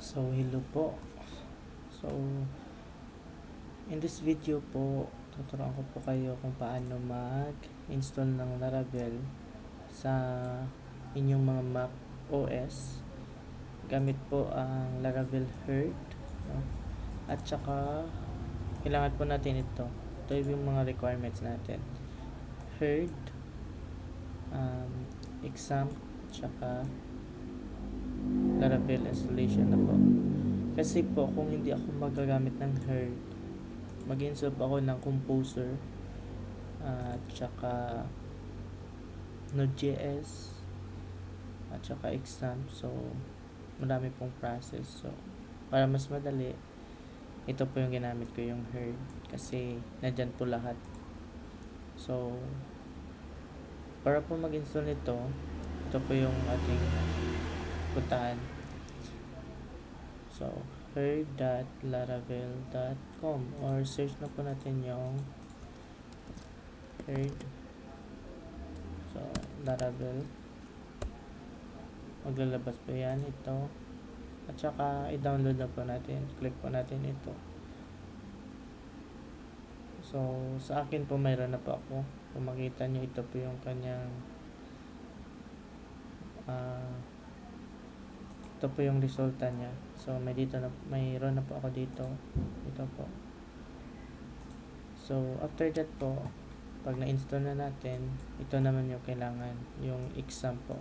So, hello po. So, in this video po, tuturuan ko po kayo kung paano mag-install ng Laravel sa inyong mga Mac OS gamit po ang Laravel Herd, no? At saka kailangan po natin ito yung mga requirements natin: Herd, exam, at saka Laravel installation na po. Kasi po kung hindi ako magagamit ng Herd, mag-install po ako ng Composer at saka Node.js at saka exam. So marami pong process. So para mas madali, ito po yung ginamit ko, yung Herd, kasi nandyan po lahat. So para po mag-install nito, ito po yung ating puntahan. So herd.laravel.com, or search na po natin yung Herd. So Laravel, maglalabas po yan, ito. At saka i-download na po natin, click po natin ito. So sa akin po mayroon na po ako. Kung makita nyo, ito po yung kanyang ito po yung resulta niya. So mayroon na po ako dito. Ito po. So after that po, pag na-install na natin, ito naman yung kailangan, yung exam po.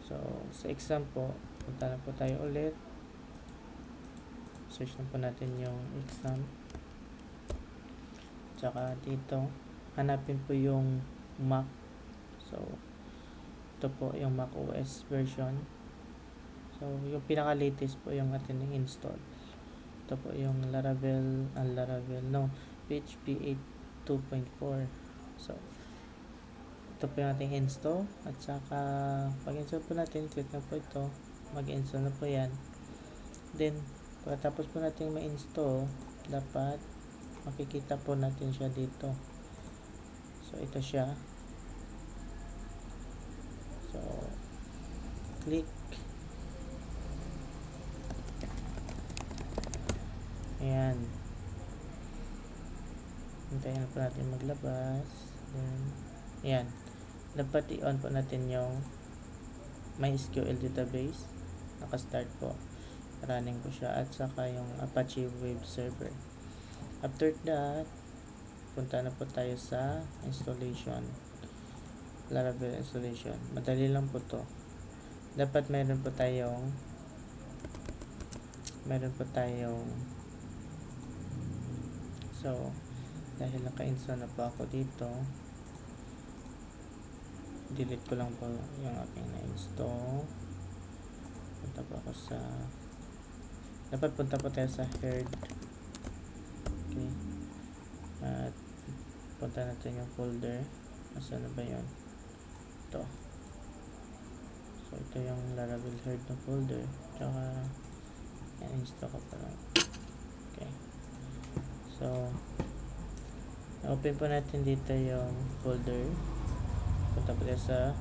So sa exam po, punta na po tayo ulit, search na po natin yung exam. Tsaka dito, hanapin po yung Mac. So ito po yung Mac OS version. So yung pinaka latest po yung atin install. Ito po yung PHP 8.2.4. So ito po yung ating install. At saka pag install po natin, click na po ito, mag-install na po yan. Then pagkatapos po natin ma-install, dapat makikita po natin siya dito. So ito siya. So click. Ayan. Hintayin na po natin maglabas. Then ayan. Dapat i-on po natin yung MySQL database. Naka-start po. Running po siya. At saka yung Apache Web Server. After that, punta na po tayo sa installation. Laravel installation. Madali lang po to. Dapat meron po tayong so dahil naka-install na po ako dito, delete ko lang po yung aking na-install. Dapat punta po tayo sa Herd. Okay, at punta natin yung folder. Nasaan na ba yun? Ito. So ito yung Laravel Herd na folder. Tsaka install ko pa lang. Okay, so open po natin dito yung folder. Punta po tayo sa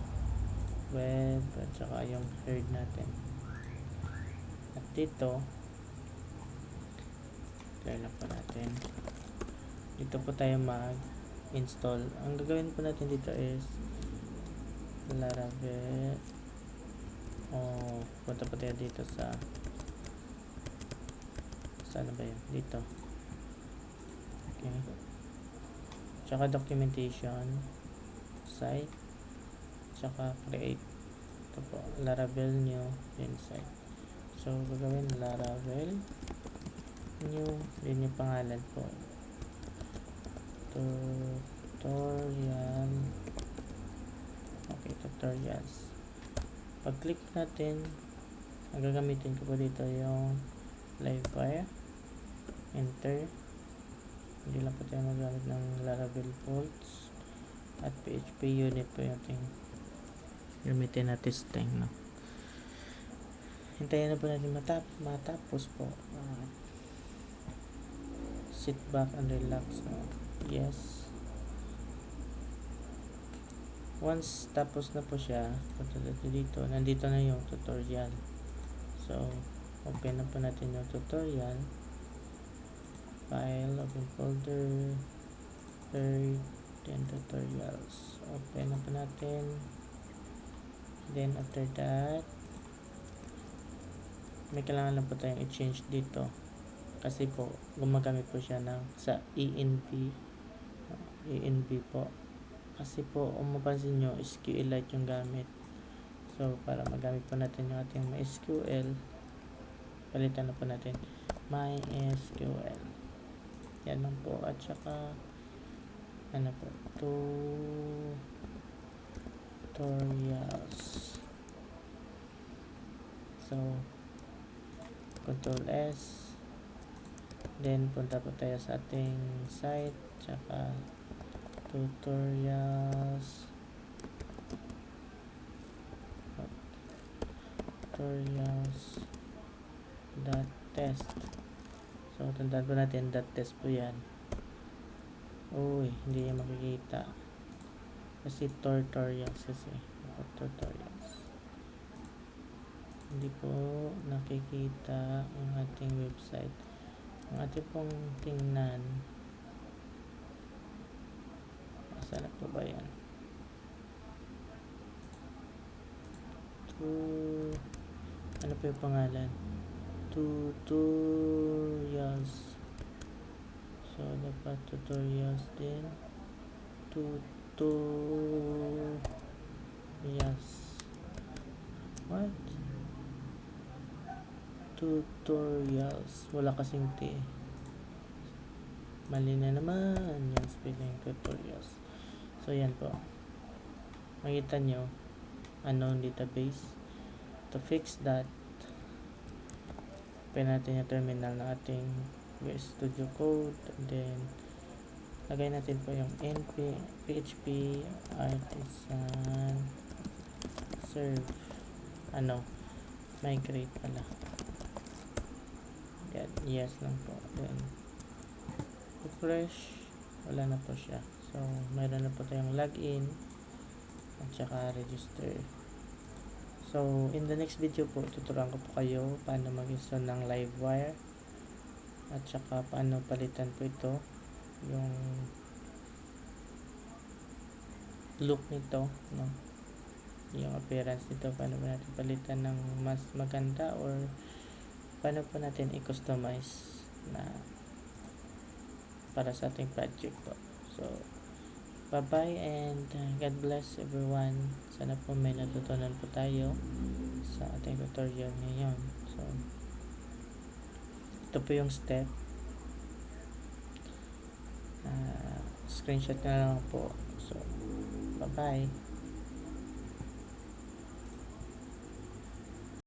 web at saka yung Herd natin. At dito, clear na po natin. Dito po tayo mag-install. Ang gagawin po natin dito is Laravel. Punta po tayo dito sa saan ba yun? Dito. Okay. Tsaka documentation, site, tsaka create. Ito po, Laravel new site. So gagawin Laravel new, din yung pangalan po, tutorial. Okay, tutorials. Pag click natin, ang gagamitin ko po dito yung Livewire. Enter. Hindi lang po tayo magamit ng Laravel Vaults at PHP unit po yung ating gamitin na testing, no? Hintayin na po natin matapos po. Sit back and relax, no? Yes. Once tapos na po siya, punta natin dito. Nandito na yung tutorial. So Open na po natin yung tutorial. File, open folder, third, then tutorials. Open na po natin. Then after that, may kailangan lang po tayong i-change dito. Kasi po, gumagamit po siya sa ENV po. Kasi po, kung mapansin nyo, SQLite yung gamit. So, para magamit po natin yung ating MySQL, palitan na po natin MySQL. Yan lang po. At saka, ano po, tutorials. So, Control S. Then, punta po tayo sa ating site. Tsaka, tutorials. Tutorials.test. So, tandaan po natin, .test po yan. Uy, hindi niya makikita. Kasi tutorials kasi. Tutorials. Hindi po nakikita ang ating website. Ang ating pong tingnan. Saan na po ba yan? Ano po yung pangalan? Tutorials. So, dapat tutorials din. Tutorials. What? Tutorials. Wala kasing T. Mali na naman yung spelling tutorials. So, yan po. Makita nyo, unknown database. To fix that, open natin yung terminal ng ating VS Studio Code. And then, lagay natin po yung PHP artisan serve. Migrate pala. Yan, yes lang po. Then, refresh. Wala na po siya. So, mayroon na po tayong login at saka register. So, in the next video po, tuturuan ko po kayo paano mag-install ng Livewire at saka paano palitan po ito yung look nito, no? Yung appearance nito, paano po natin palitan ng mas maganda or paano po natin i-customize na para sa ating project po. So, bye-bye and God bless everyone. Sana po may natutunan po tayo sa ating tutorial ngayon. So, ito po yung step. Screenshot na lang po. So, bye-bye.